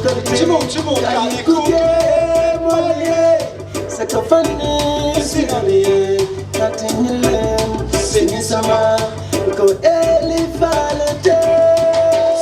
Chimu Kalikuke Malie Sakafani Sinali Katinilem Sinisama Go Elifalate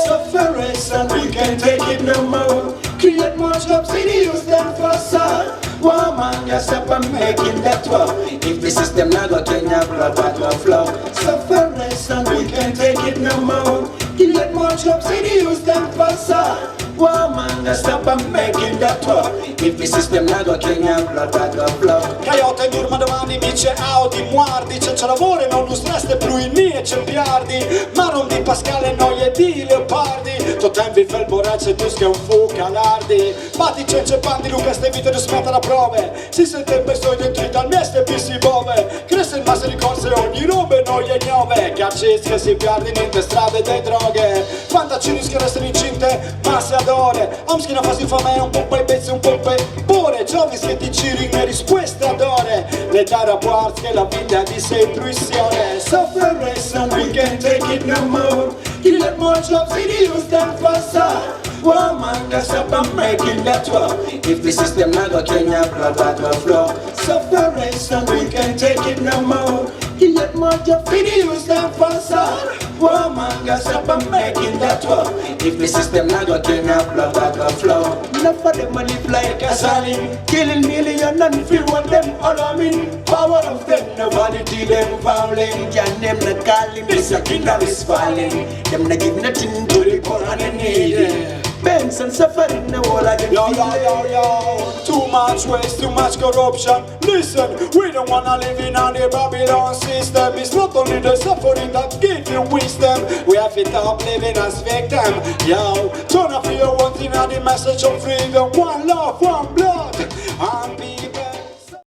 Sufferance and we can take it no more. Create more jobs in the youth than for sir. Woman, yourself I'm making that work. If the system not go Kenya blood back go flow. Sufferance and we can take it no more. Create more jobs in the youth than for sir. Woman, yourself I'm making that work. If the system not go Kenya blood back go flow. Coyote durma domani mi c'è Audi, Muardi, c'è lavoro e non lo stress e più in nie c'è Piardi. Ma non di Pascale noie di Leopardi. To tempi fel borracce tu che un fu calardi. Mati c'è bandi Luca ste vite smetta la prove. Si sente questo dentro dal meste e si muove. Cresce il massa di corse ogni robe noie gnove. Caccis che si perdi niente strade dei droghe. Quanta ci rischia restare incinte ma si adore. Amschina fa si fa me un po' per pezzi un po' per pure. Giovi che ti giri in risposta adore. Le dare a quarts che la vita di sei intuizione. Sufferance and we can take it no more. You let more jobs in the youth than for sir. Woman, yourself I'm making that work. If the system not go Kenya blood back go flow. Sufferance and we can take it no more. You let more jobs in the youth than for sir. Woman, yourself I'm making that work. If the system not go Kenya blood back go flow. Enough of them live like a saline. Killing million and feel what them all I mean. Power of them, nobody till them falling. Can them not calling, this your kingdom is falling. Them not give nothing to the poor and the needy. Banks and suffering, the whole of them. Yo. Too much waste, too much corruption. Listen, we don't wanna live in the Babylon system. It's not only the suffering that gives you wisdom. We have to stop living as victim. Yo, turn off your one thing and the message of freedom. One love.